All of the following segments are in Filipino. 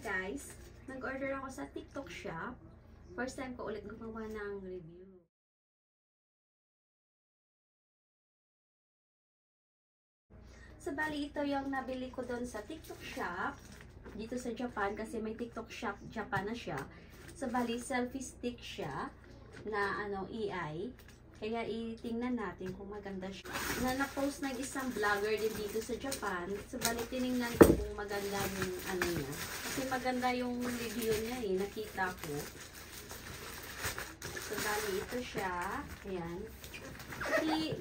guys, nag-order ako sa TikTok shop. First time ko ulit gumawa ng review. So, bali ito yung nabili ko doon sa TikTok shop. Dito sa Japan kasi may TikTok shop Japan na siya. So, bali selfie stick siya na EI. Kaya itingnan natin kung maganda siya. Na-post ng isang vlogger din dito sa Japan. So, bali tiningnan ko kung maganda yung niya. Kasi maganda yung review niya nakita ko. So, bali ito siya. Ayan.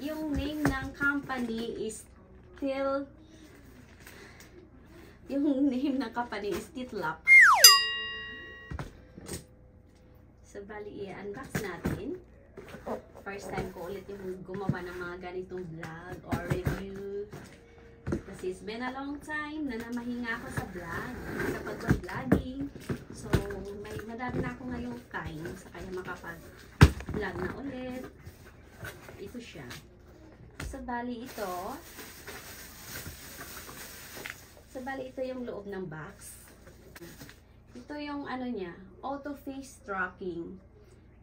Yung name ng company is Titlap. So, bali i-unbox natin. First time ko ulit yung gumawa ng mga ganitong vlog or review. Kasi it's been a long time na namahinga ako sa vlog, sa pag-vlogging. So, madami na ako ngayong time sa kaya makapag-vlog na ulit. Ito siya. So, bali ito yung loob ng box. Ito yung niya, auto face tracking.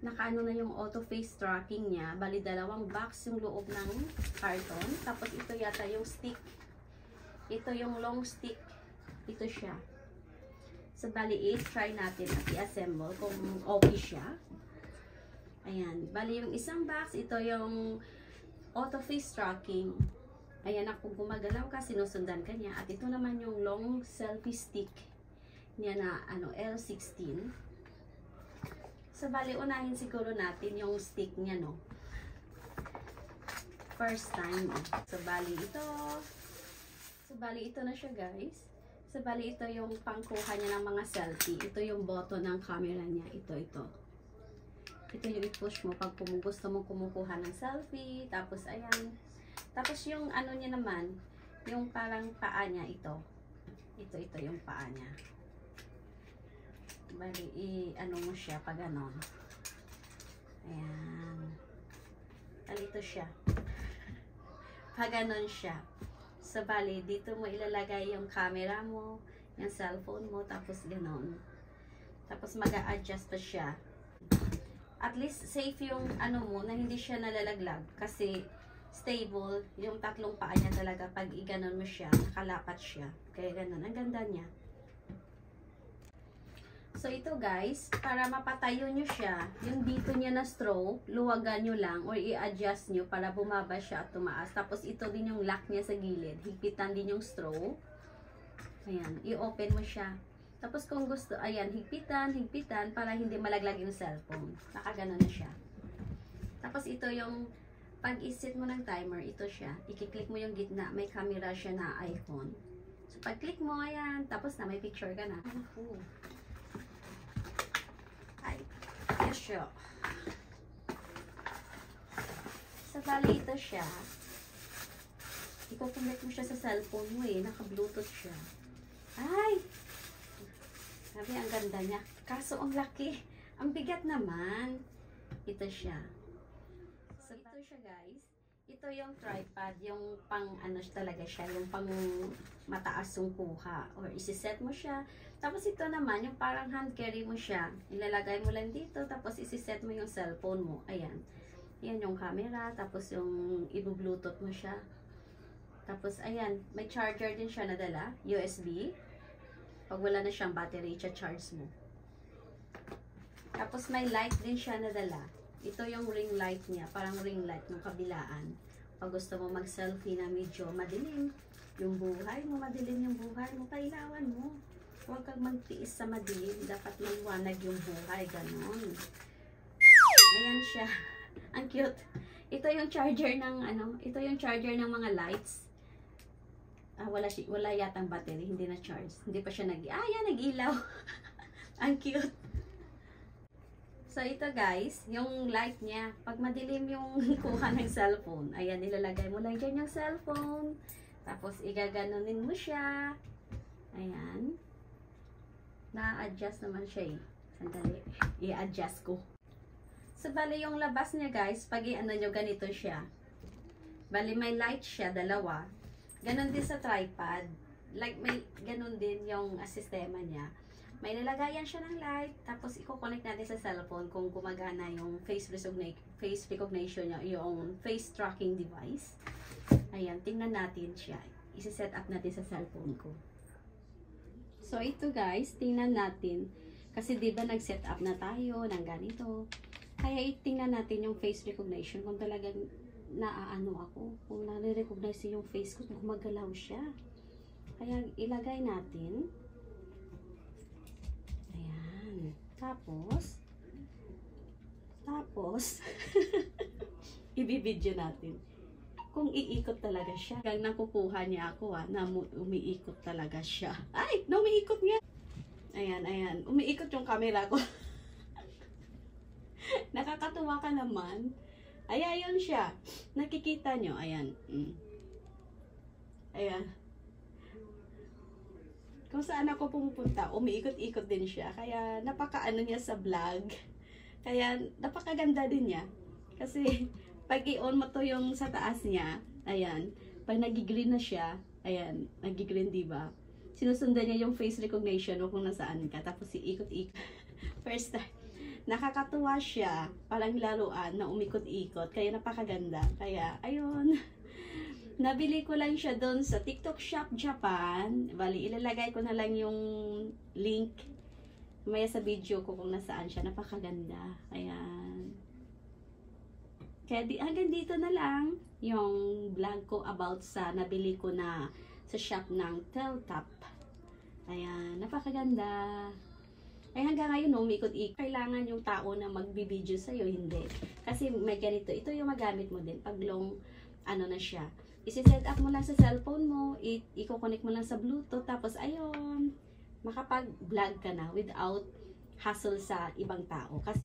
Nakaano na yung auto face tracking niya. Bali, dalawang box yung loob ng carton. Tapos ito yata yung stick. Ito yung long stick. Ito siya. So, bali, try natin at i-assemble kung okay siya. Ayan. Bali, yung isang box, ito yung auto face tracking. Ayan, ako gumagalaw ka, sinusundan ka niya. At ito naman yung long selfie stick niya na L16. So, bali, unahin siguro natin yung stick niya, no? First time. So, bali ito na siya, guys. So, bali, ito yung pangkuha niya ng mga selfie. Ito yung button ng camera niya. Ito. Ito yung i-push mo pag gusto mo kumukuha ng selfie. Tapos, ayan. Tapos, yung niya naman, yung parang paa niya, ito. Ito yung paa niya. Bali, mo siya pag ganon. Ayan. Alito siya. Pag ganon siya. So, bali, dito mo ilalagay yung camera mo, yung cellphone mo, tapos ganon. Tapos, mag-a-adjust pa siya. At least, safe yung mo, na hindi siya nalalaglag. Kasi, stable, yung tatlong paa niya talaga, pag i-ganon mo siya, nakalapat siya. Kaya ganon. Ang ganda niya. So, ito guys, para mapatayo nyo siya, yung dito niya na straw, luwagan nyo lang or i-adjust nyo para bumaba siya at tumaas. Tapos, ito din yung lock niya sa gilid. Higpitan din yung straw. Ayan, i-open mo siya. Tapos, kung gusto, ayan, higpitan para hindi malaglag yung cellphone. Nakaganon na siya. Tapos, ito yung, pag iset mo ng timer, ito siya. I-click mo yung gitna, may camera siya na iPhone. So, pag-click mo, ayan, tapos na, may picture ka na. Siya. So, bali ito siya. Iko-connect mo siya sa cellphone mo naka-bluetooth siya. Ay! Sabi, ang ganda niya. Kaso, ang laki. Ang bigat naman. Ito siya. So, ito siya guys. Ito yung tripod. Yung pang talaga siya. Yung pang mataas yung kuha. Or isiset mo siya. Tapos ito naman, yung parang hand carry mo siya. Ilalagay mo lang dito, tapos isiset mo yung cellphone mo. Ayan. Ayan yung camera, tapos yung i-bluetooth mo siya. Tapos ayan, may charger din siya nadala, USB. Pag wala na siyang battery, charge mo. Tapos may light din siya nadala. Ito yung ring light niya, parang ring light ng kabilaan. Pag gusto mo mag-selfie na medyo madilim, yung buhay mo, madilim yung buhay mo, kailangan mo. Huwag kang magtiis sa madilim. Dapat maliwanag yung buhay. Ganon. Ayan siya. Ang cute. Ito yung charger ng ito yung charger ng mga lights. Wala yatang battery. Hindi na charge. Hindi pa siya nag-ilaw. Ang cute. So, ito guys, yung light niya. Pag madilim yung kuha ng cellphone, ayan, ilalagay mo lang dyan yung cellphone. Tapos, igaganunin mo siya. Ayan. Na-adjust naman siya Sandali. I-adjust ko. So, bali yung labas niya guys, pag nyo, ganito siya. Bali may light siya, dalawa. Ganon din sa tripod. like may ganun din yung sistema niya. May nilagayan siya ng light, tapos i-connect natin sa cellphone kung gumagana yung face recognition niya, yung face tracking device. Ayan, tingnan natin siya. Isi-set up natin sa cellphone ko. So, ito guys, tingnan natin. Kasi diba nag-set up na tayo ng ganito. Kaya tingnan natin yung face recognition kung talagang naaano ako. Kung nare-recognize yung face ko, kung gumagalaw siya. Kaya ilagay natin. Tapos, ibibidyo natin. Kung iikot talaga siya. Hanggang nakukuha niya ako na umiikot talaga siya. Ay, umiikot niya. Ayan, ayan. Umiikot yung camera ko. Nakakatuwa ka naman. Ay, ayun siya. Nakikita nyo. Ayan. Ayan. Kung saan ako pumupunta, umiikot-ikot din siya. Kaya napakaano niya sa vlog. Kaya napakaganda din niya. Kasi pag i-on mo to yung sa taas niya, ayan, pag nag-green na siya, ayan, nag-green diba? Sinusundan niya yung face recognition mo kung nasaan ka. Tapos iikot-ikot. First time. Nakakatuwa siya. Parang laruan na umikot-ikot. Kaya napakaganda. Kaya, ayun. Nabili ko lang siya doon sa TikTok Shop Japan. Bali, ilalagay ko na lang yung link maya sa video ko kung nasaan siya. Napakaganda. Ayan. Kaya hanggang dito na lang yung vlog ko about sa nabili ko na sa shop ng Teltap. Ayan. Napakaganda. Ay hanggang ngayon, umikot-ikot. Kailangan yung tao na magbibideo sa'yo, hindi. Kasi may ganito. Ito yung magamit mo din. Pag long, ano na siya. Isi-set up mo lang sa cellphone mo, i-connect mo lang sa Bluetooth, tapos ayun, makapag-vlog ka na without hassle sa ibang tao. Kasi